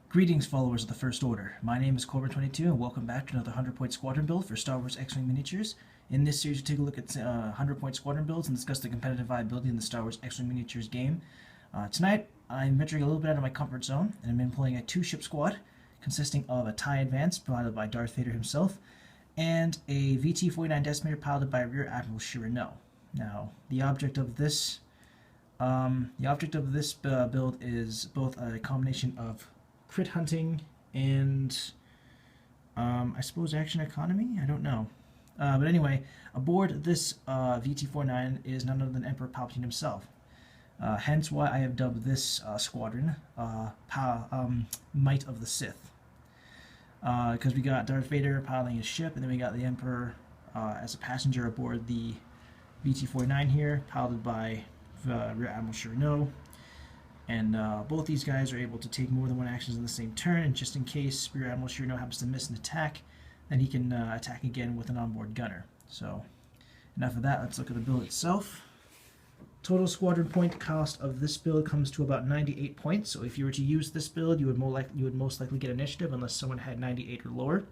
Greetings, followers of the First Order. My name is Corbin22, and welcome back to another 100-point squadron build for Star Wars X-Wing miniatures. In this series, we take a look at 100-point squadron builds and discuss the competitive viability in the Star Wars X-Wing miniatures game. Tonight, I'm venturing a little bit out of my comfort zone, and I'm employing a two-ship squad consisting of a TIE Advance piloted by Darth Vader himself, and a VT-49 Decimator piloted by Rear Admiral Chiraneau. Now, the object of this build is both a combination of crit hunting and I suppose action economy? I don't know. But anyway, aboard this VT-49 is none other than Emperor Palpatine himself. Hence why I have dubbed this squadron Might of the Sith. Because we got Darth Vader piloting his ship, and then we got the Emperor as a passenger aboard the VT-49 here, piloted by Rear Admiral Chiraneau. And both these guys are able to take more than one action in the same turn, and just in case Rear Admiral Chiraneau happens to miss an attack, then he can attack again with an onboard gunner. So, enough of that, let's look at the build itself. Total squadron point cost of this build comes to about 98 points, so if you were to use this build, you would most likely get initiative unless someone had 98 or lower.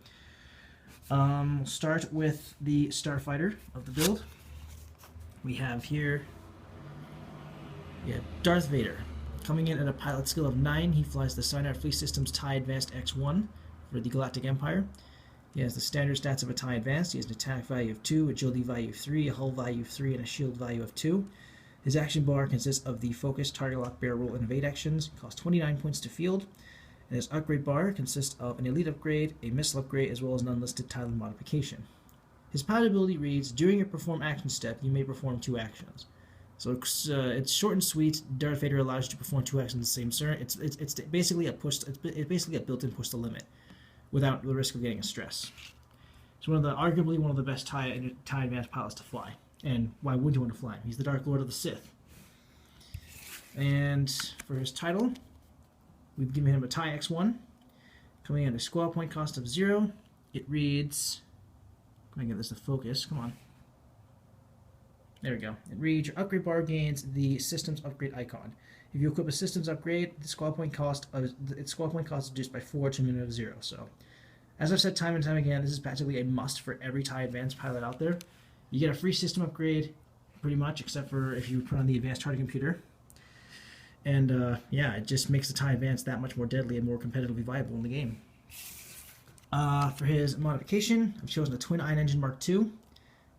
We'll start with the starfighter of the build. We have here Darth Vader. Coming in at a pilot skill of 9, he flies the Sinar Fleet Systems TIE Advanced X1 for the Galactic Empire. He has the standard stats of a TIE Advanced. He has an attack value of 2, agility value of 3, a hull value of 3, and a shield value of 2. His action bar consists of the Focus, Target Lock, Barrel Roll, and Evade actions. It costs 29 points to field. And his upgrade bar consists of an Elite upgrade, a Missile upgrade, as well as an unlisted tile modification. His pilot ability reads, during your perform action step, you may perform 2 actions. So it's short and sweet. Darth Vader allows you to perform 2 actions in the same turn. It's basically a built-in push the limit, without the risk of getting a stress. It's arguably one of the best TIE Advanced pilots to fly. And why would you want to fly him? He's the Dark Lord of the Sith. And for his title, we've given him a TIE X1, coming in a squad point cost of 0. It reads, I'm gonna get this to focus. Come on. There we go. It reads, your upgrade bar gains the systems upgrade icon. If you equip a systems upgrade, its squad point cost is reduced by 4 to a minimum of 0. So, as I've said time and time again, this is practically a must for every TIE Advanced pilot out there. You get a free system upgrade, pretty much, except for if you put on the advanced target computer. And yeah, it just makes the TIE Advanced that much more deadly and more competitively viable in the game. For his modification, I've chosen a Twin Ion Engine Mark II.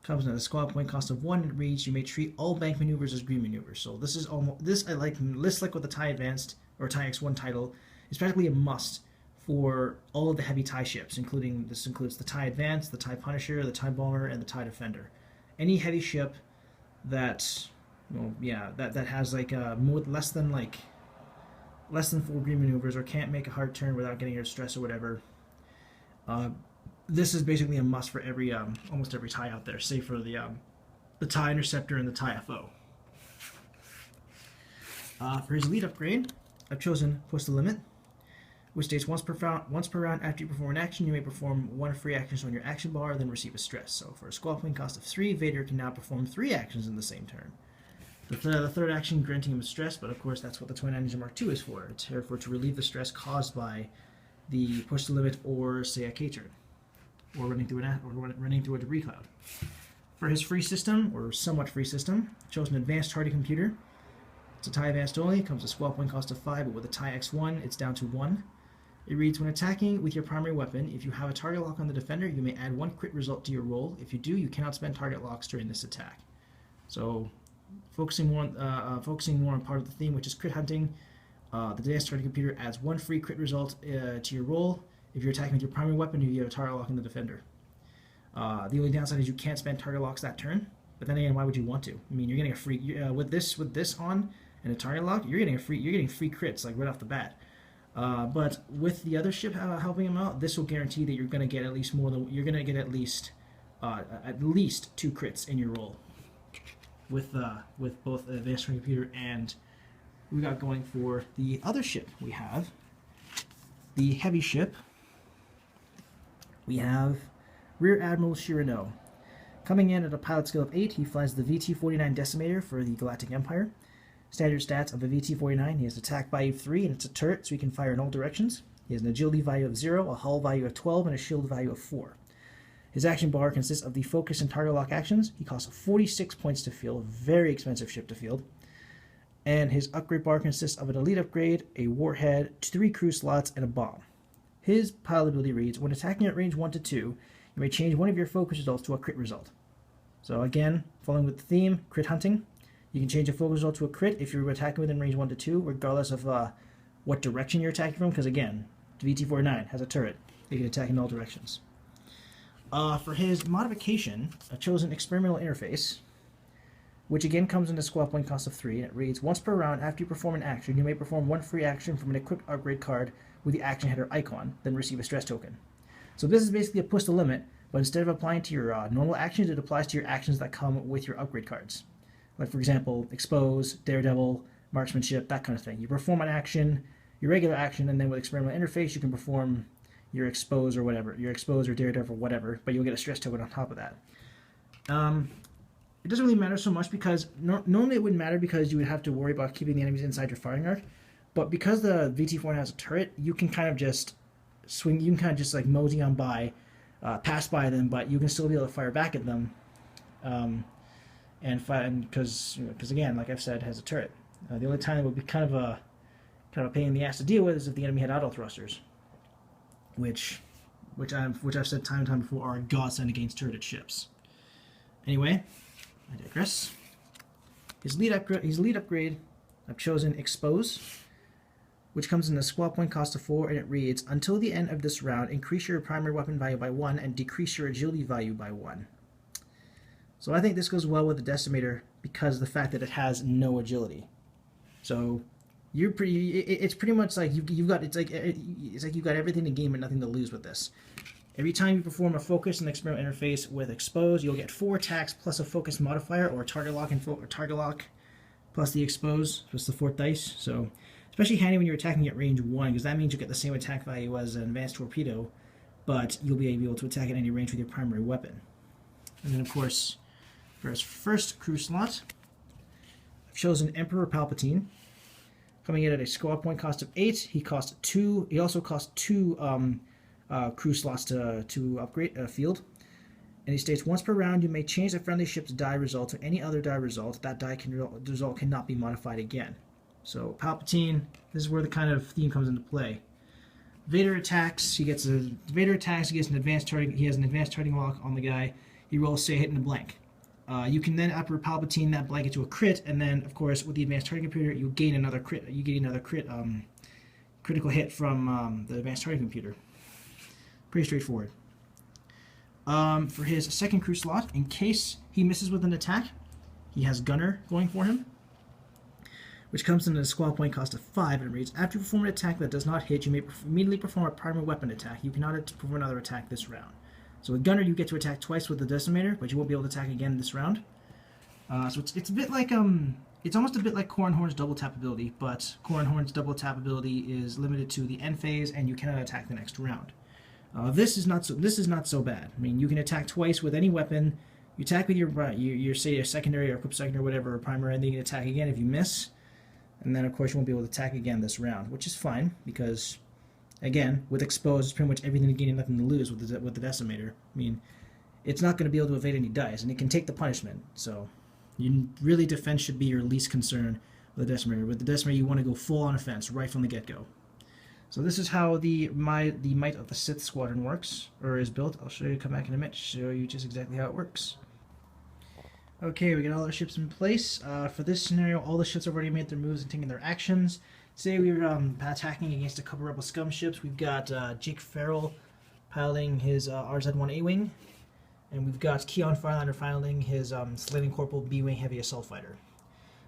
Comes at a squad point cost of 1, and it reads, you may treat all bank maneuvers as green maneuvers. So this is almost like with the TIE Advanced or TIE X1 title, is practically a must for all of the heavy TIE ships, this includes the TIE Advanced, the TIE Punisher, the TIE Bomber, and the TIE Defender. Any heavy ship that has like less than 4 green maneuvers or can't make a hard turn without getting your stress or whatever. This is basically a must for almost every TIE out there, save for the TIE Interceptor and the TIE FO. For his Elite upgrade, I've chosen Push the Limit, which states once per round after you perform an action, you may perform 1 free action on your action bar, then receive a stress. So for a squad point cost of 3, Vader can now perform 3 actions in the same turn. The third action granting him a stress, but of course that's what the Twin Engine Mark II is for. It's here for to relieve the stress caused by the Push the Limit or, say, a K-turn, or running through a debris cloud. For his free system, or somewhat free system, I've chosen Advanced Target Computer. It's a TIE Advanced only. It comes with a squad point cost of 5, but with a TIE X1, it's down to 1. It reads, when attacking with your primary weapon, if you have a target lock on the defender, you may add 1 crit result to your roll. If you do, you cannot spend target locks during this attack. So, focusing more on part of the theme, which is crit hunting, the Advanced Target Computer adds 1 free crit result to your roll if you're attacking with your primary weapon and you have a target lock on the defender. The only downside is you can't spend target locks that turn, but then again, why would you want to? I mean, you're getting a free with this on and a target lock, you're getting free crits like right off the bat. But with the other ship helping him out, this will guarantee that you're going to get at least at least 2 crits in your roll with both Advanced Target Computer and we got going for the other ship. We have the heavy ship. We have Rear Admiral Chiraneau. Coming in at a pilot skill of 8, he flies the VT-49 Decimator for the Galactic Empire. Standard stats of the VT-49, he has attack value 3, and it's a turret, so he can fire in all directions. He has an agility value of 0, a hull value of 12, and a shield value of 4. His action bar consists of the focus and target lock actions. He costs 46 points to field, a very expensive ship to field. And his upgrade bar consists of an elite upgrade, a warhead, 3 crew slots, and a bomb. His pilot ability reads, when attacking at range 1 to 2, you may change one of your focus results to a crit result. So again, following with the theme, crit hunting, you can change a focus result to a crit if you're attacking within range 1 to 2, regardless of what direction you're attacking from, because again, VT-49 has a turret. You can attack in all directions. For his modification, I've chosen Experimental Interface, which again comes in a squad point cost of 3, and it reads, once per round after you perform an action, you may perform 1 free action from an equipped upgrade card with the action header icon, then receive a stress token. So this is basically a push the limit, but instead of applying to your normal actions, it applies to your actions that come with your upgrade cards. Like for example, Expose, Daredevil, Marksmanship, that kind of thing. You perform an action, your regular action, and then with Experimental Interface you can perform your Expose or whatever, your Expose or Daredevil or whatever, but you'll get a stress token on top of that. It doesn't really matter so much because normally it wouldn't matter because you would have to worry about keeping the enemies inside your firing arc, but because the VT-49 has a turret, you can kind of just swing, you can kind of just like mosey on by, pass by them, but you can still be able to fire back at them, and because again, like I've said, it has a turret. The only time it would be kind of a pain in the ass to deal with is if the enemy had auto thrusters, which I've said time and time before are a godsend against turreted ships. Anyway, I digress. His lead upgrade, I've chosen Expose, which comes in a squad point cost of 4, and it reads, until the end of this round, increase your primary weapon value by 1 and decrease your agility value by 1. So I think this goes well with the Decimator because of the fact that it has no agility. So it's pretty much like you've got everything to gain but nothing to lose with this. Every time you perform a focus and experimental interface with Expose, you'll get 4 attacks plus a focus modifier or target lock plus the Expose plus the 4th dice. So especially handy when you're attacking at range 1, because that means you get the same attack value as an advanced torpedo, but you'll be able to attack at any range with your primary weapon. And then of course, for his first crew slot, I've chosen Emperor Palpatine. Coming in at a squad point cost of 8, he also costs 2 crew slots to upgrade field. And he states, once per round you may change the friendly ship's die result to any other die result. That result cannot be modified again. So Palpatine, this is where the kind of theme comes into play. Vader attacks, he has an advanced targeting, he has an advanced targeting lock on the guy. He rolls, say, hit in a blank. You can then upper Palpatine that blank into a crit, and then of course with the advanced targeting computer you gain another crit. You gain another critical hit from the advanced targeting computer. Pretty straightforward. For his second crew slot, in case he misses with an attack, he has Gunner going for him, which comes in at a squad point cost of 5, and it reads, after you perform an attack that does not hit, you may immediately perform a primary weapon attack. You cannot perform another attack this round. So with Gunner, you get to attack twice with the Decimator, but you won't be able to attack again this round. So it's a bit like it's almost a bit like Core and Horn's double tap ability, but Core and Horn's double tap ability is limited to the end phase, and you cannot attack the next round. This is not so bad. I mean, you can attack twice with any weapon. You attack with your say a secondary or equipped secondary or whatever, or primary, and then you can attack again if you miss. And then of course you won't be able to attack again this round, which is fine because, again, with Expose, it's pretty much everything to gain and nothing to lose with the Decimator. I mean, it's not going to be able to evade any dice, and it can take the punishment. So, defense should be your least concern with the Decimator. With the Decimator, you want to go full on offense right from the get-go. So this is how the Might of the Sith Squadron works, or is built. I'll show you, come back in a minute, show you just exactly how it works. Okay, we got all our ships in place. For this scenario, all the ships have already made their moves and taken their actions. Today we were attacking against a couple Rebel Scum ships. We've got Jake Farrell piloting his RZ-1 A-Wing, and we've got Keon Firelander piloting his Slating Corporal B-Wing Heavy Assault Fighter.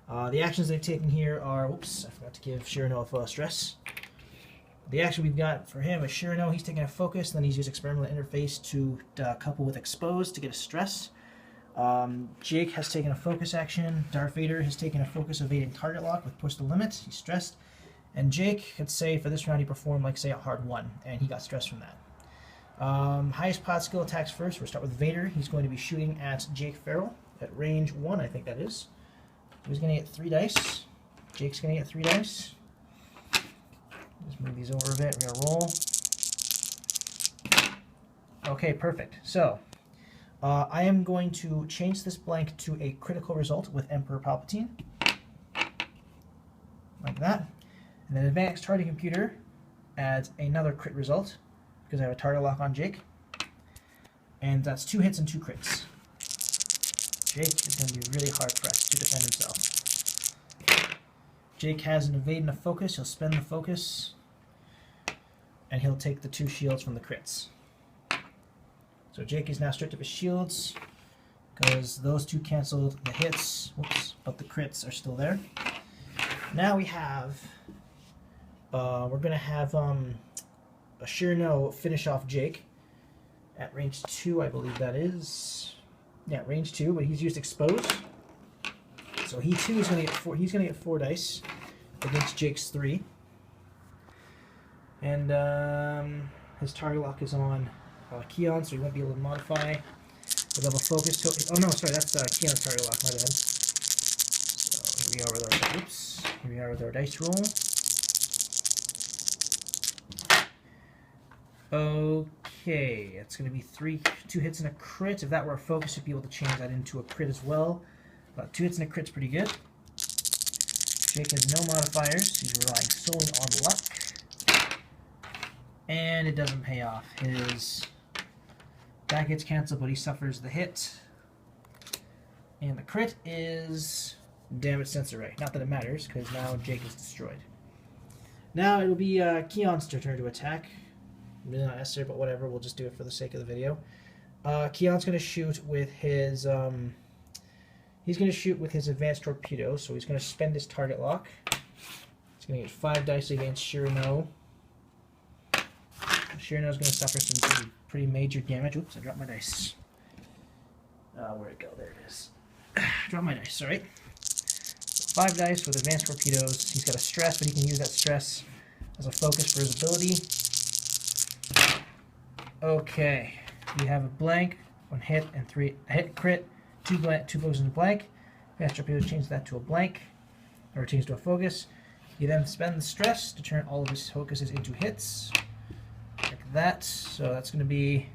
The actions they've taken here are, whoops, I forgot to give Chiraneau a stress. The action we've got for him is Chiraneau, he's taking a focus, then he's used experimental interface to couple with Expose to get a stress. Jake has taken a focus action. Darth Vader has taken a focus evading target lock with push the limit. He's stressed. And Jake could say for this round he performed like say a hard 1, and he got stressed from that. Highest pod skill attacks first. We'll start with Vader. He's going to be shooting at Jake Farrell at range 1, I think that is. He's going to get 3 dice. Jake's going to get 3 dice. Just move these over a bit. We're going to roll. Okay, perfect. So, I am going to change this blank to a critical result with Emperor Palpatine. Like that. And then Advanced Target Computer adds another crit result because I have a target lock on Jake. And that's 2 hits and 2 crits. Jake is going to be really hard pressed to defend himself. Jake has an evade and a focus. He'll spend the focus. And he'll take the 2 shields from the crits. So Jake is now stripped of his shields because those 2 canceled the hits. Whoops, but the crits are still there. Now we have, we're going to have a Chiraneau finish off Jake at range 2, I believe that is. Yeah, range 2, but he's used exposed. So he too is going to get 4. He's going to get 4 dice against Jake's 3. And his target lock is on Keon, so he won't be able to modify. We'll have a focus. Oh no, sorry, that's Keon's target lock. My bad. So here we are with our oops. Here we are with our dice roll. Okay, it's going to be 2 hits and a crit. If that were a focus, you'd be able to change that into a crit as well. But 2 hits and a crit's pretty good. Jake has no modifiers. He's relying solely on luck. And it doesn't pay off. That gets canceled, but he suffers the hit. And the crit is damage sensor ray. Not that it matters, because now Jake is destroyed. Now it will be Keon's turn to attack. Really not necessary, but whatever. We'll just do it for the sake of the video. Keon's going to shoot with his. He's going to shoot with his advanced torpedo, so he's going to spend his target lock. He's going to get 5 dice against Chiraneau. Chiraneau's going to suffer some pretty major damage. Oops, I dropped my dice. Where'd it go? There it is. Drop my dice, sorry. So 5 dice with advanced torpedoes. He's got a stress, but he can use that stress as a focus for his ability. Okay, we have a blank, 1 hit, and 3 a hit crit, 2 blows and a blank. Advanced torpedoes change that to a blank, or change to a focus. He then spends the stress to turn all of his focuses into hits. Like that. So that's going to be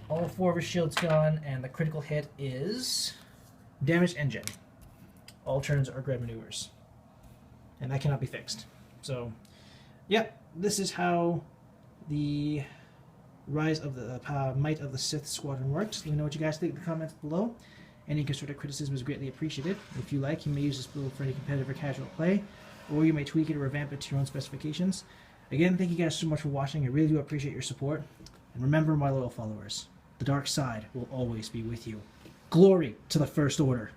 all 4 of his shields gone, and the critical hit is damage engine. All turns are grid maneuvers. And that cannot be fixed. So, yeah, this is how the Rise of the Might of the Sith Squadron works. Let me know what you guys think in the comments below. Any constructive criticism is greatly appreciated. If you like, you may use this build for any competitive or casual play, or you may tweak it or revamp it to your own specifications. Again, thank you guys so much for watching. I really do appreciate your support. And remember, my loyal followers, the dark side will always be with you. Glory to the First Order.